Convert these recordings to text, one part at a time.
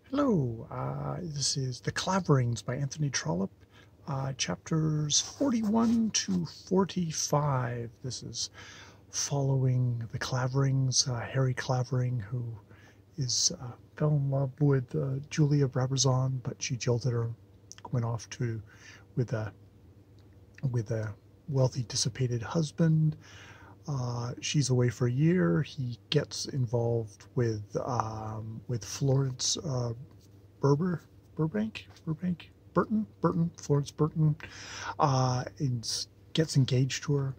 Hello, this is The Clvrngs by Anthony Trollope, chapters 41 to 45. This is following the Clvrngs, Harry Clavering, who fell in love with Julia Brabazon, but she jilted her, went off with a with a wealthy, dissipated husband. She's away for a year. He gets involved with Florence Florence Burton, and gets engaged to her.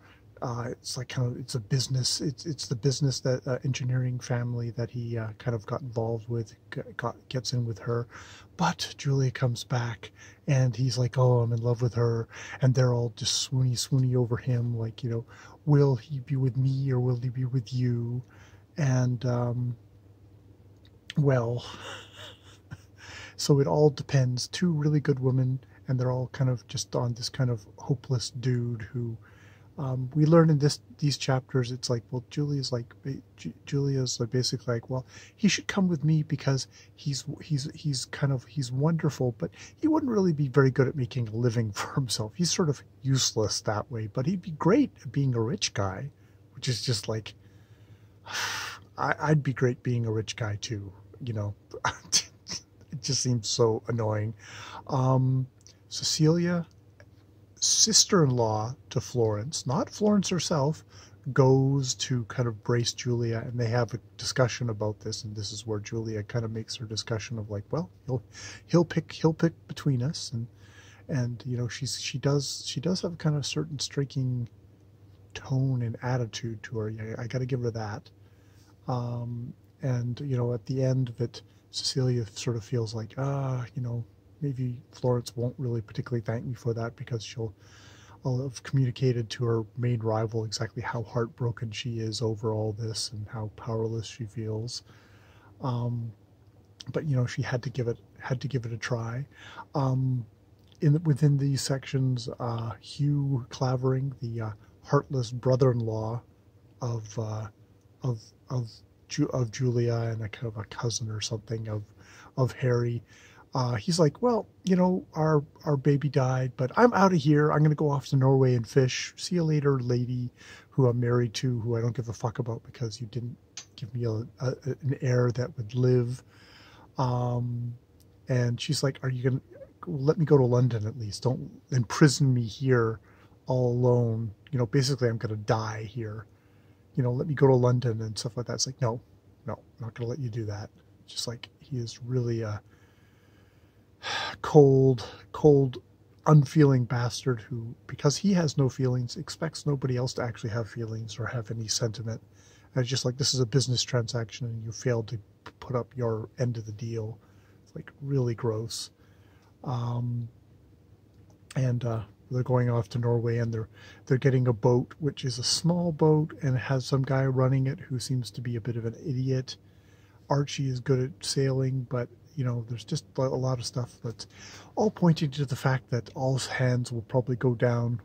It's like it's a business. It's the business that engineering family that he kind of got involved with gets in with her, but Julia comes back and he's like, oh, I'm in love with her, and they're all just swoony over him, like, will he be with me or will he be with you? And well, so it all depends. Two really good women, and they're all kind of just on this kind of hopeless dude who we learn in these chapters. It's like, well, Julia's like basically like, well, he should come with me because he's wonderful, but he wouldn't really be very good at making a living for himself. He's sort of useless that way, but he'd be great at being a rich guy, which is just like, I'd be great being a rich guy too, It just seems so annoying. Cecilia, sister-in-law to Florence, not Florence herself, goes to kind of brace Julia, and they have a discussion about this, and this is where Julia kind of makes her discussion of like, well, he'll pick between us, and she does have kind of a certain striking tone and attitude to her. I got to give her that. And at the end of it, Cecilia sort of feels like, maybe Florence won't really particularly thank me for that, because I'll have communicated to her main rival exactly how heartbroken she is over all this and how powerless she feels. But she had to give it a try. Within these sections, Hugh Clavering, the heartless brother-in-law of of of Julia, and a kind of a cousin or something of Harry. He's like, well, our baby died, but I'm out of here. I'm going to go off to Norway and fish. See you later, lady who I'm married to, who I don't give a fuck about because you didn't give me an heir that would live. And she's like, are you going to let me go to London at least? Don't imprison me here all alone. Basically, I'm going to die here. Let me go to London and stuff like that. It's like, no, I'm not going to let you do that. Just like, he is really a cold, unfeeling bastard who, because he has no feelings, expects nobody else to actually have feelings or have any sentiment. And it's just like, this is a business transaction and you failed to put up your end of the deal. It's like really gross. They're going off to Norway, and they're getting a boat, which is a small boat, and it has some guy running it who seems to be a bit of an idiot. Archie is good at sailing, but there's just a lot of stuff that's all pointing to the fact that all hands will probably go down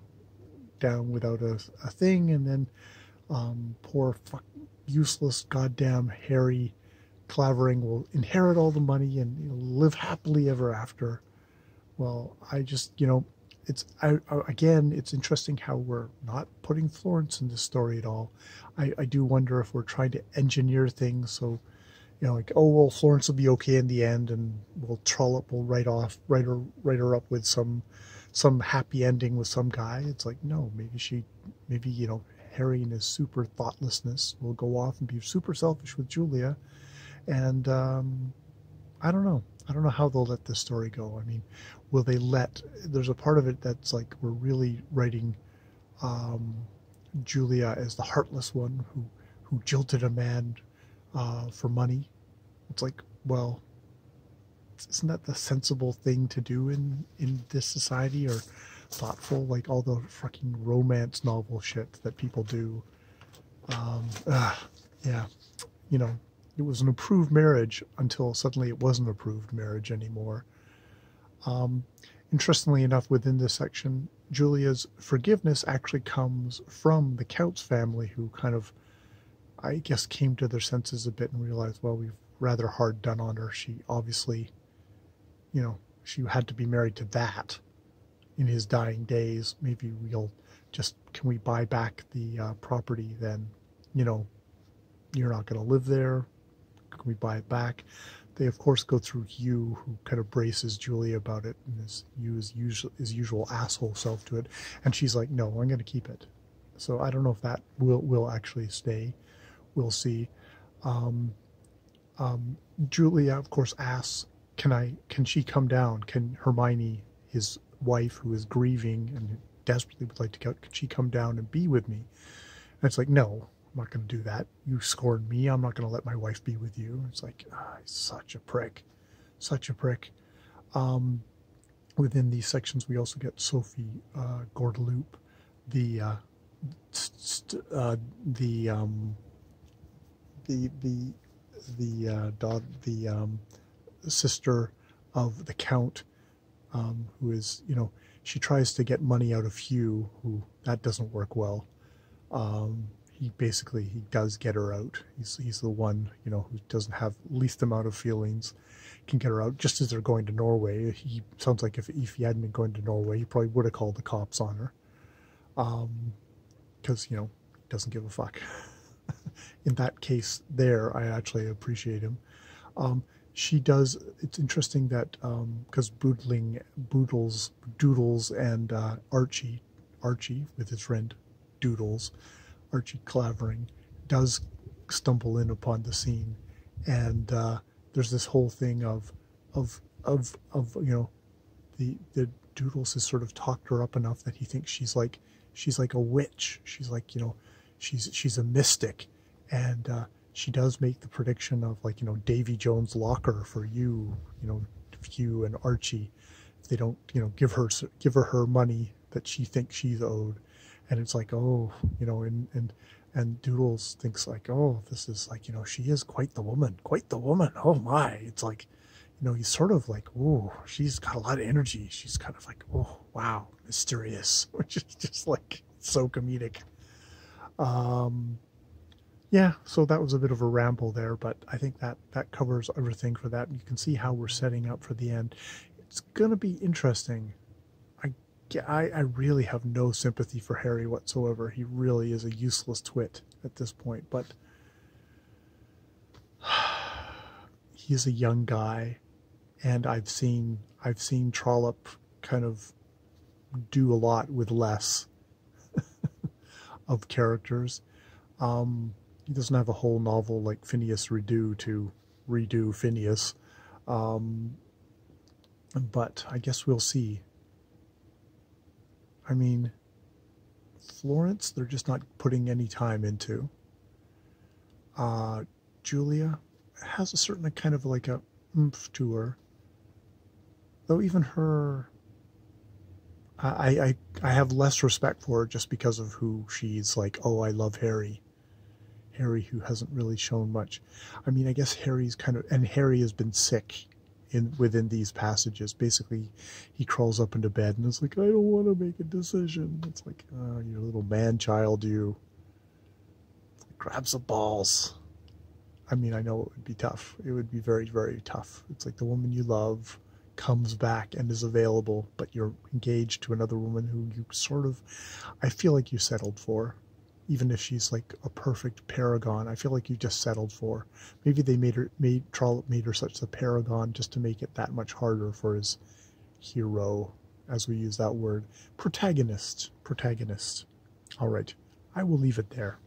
without a thing, and then poor useless goddamn Harry Clavering will inherit all the money and live happily ever after. Well, I just it's interesting how we're not putting Florence in this story at all. I do wonder if we're trying to engineer things so, like, oh, well, Florence will be okay in the end, and Trollope will write her up with some happy ending with some guy. It's like, no, maybe Harry in his super thoughtlessness will go off and be super selfish with Julia, and I don't know. I don't know how they'll let this story go. I mean, will they there's a part of it that's like, we're really writing Julia as the heartless one who jilted a man for money. It's like, well, isn't that the sensible thing to do in this society, or thoughtful, like all the fucking romance novel shit that people do? Yeah, it was an approved marriage until suddenly it wasn't approved marriage anymore. Interestingly enough, within this section, Julia's forgiveness actually comes from the Count's family, who kind of, I guess, came to their senses a bit and realized, well, rather hard done on her. She obviously, she had to be married to that in his dying days. Maybe can we buy back the property then? You know, you're not going to live there. Can we buy it back? They, of course, go through Hugh, who kind of braces Julia about it, and his usual asshole self to it. And she's like, no, I'm going to keep it. So I don't know if that will actually stay. We'll see. Julia, of course, asks, can she come down? Can Hermione, his wife, who is grieving and desperately would like to go, could she come down and be with me? And it's like, no, I'm not going to do that. You scorned me. I'm not going to let my wife be with you. It's like, he's such a prick. Such a prick. Within these sections, we also get Sophie Gordeloup, the sister of the Count, who is, she tries to get money out of Hugh, who that doesn't work well. He does get her out. He's the one, who doesn't have least amount of feelings, can get her out. Just as they're going to Norway, he sounds like if he hadn't been going to Norway, he probably would have called the cops on her. Because, he doesn't give a fuck. In that case there, I actually appreciate him. She does, it's interesting that, because Doodles and Archie with his friend Doodles, Archie Clvrngs, does stumble in upon the scene, and there's this whole thing of the Doodles has sort of talked her up enough that he thinks she's like a witch. She's like, she's a mystic, and she does make the prediction of Davy Jones' locker for Hugh and Archie, if they don't give her her money that she thinks she's owed. And it's like, oh, and Doodles thinks like, oh, this is like, she is quite the woman. Oh my. It's like, he's sort of like, oh, she's got a lot of energy. She's kind of like, oh, wow, mysterious, which is just like so comedic. Yeah, so that was a bit of a ramble there, but I think that covers everything for that. You can see how we're setting up for the end. It's going to be interesting. I really have no sympathy for Harry whatsoever. He really is a useless twit at this point, but he's a young guy, and I've seen Trollope kind of do a lot with less of characters. He doesn't have a whole novel like Phineas Redo to redo Phineas, but I guess we'll see. I mean, Florence, they're just not putting any time into. Julia has a certain kind of like a oomph to her, though even her, I have less respect for her just because of who she's like. Oh, I love Harry, who hasn't really shown much. I mean, I guess Harry has been sick within these passages. Basically, he crawls up into bed and is like, I don't want to make a decision. It's like, oh, you little man-child, you. Grab some balls. I mean, I know it would be tough. It would be very, very tough. It's like the woman you love comes back and is available, but you're engaged to another woman who you sort of, I feel like you settled for. Even if she's like a perfect paragon, I feel like you just settled for. Maybe they Trollope made her such a paragon just to make it that much harder for his hero, as we use that word. Protagonist. All right, I will leave it there.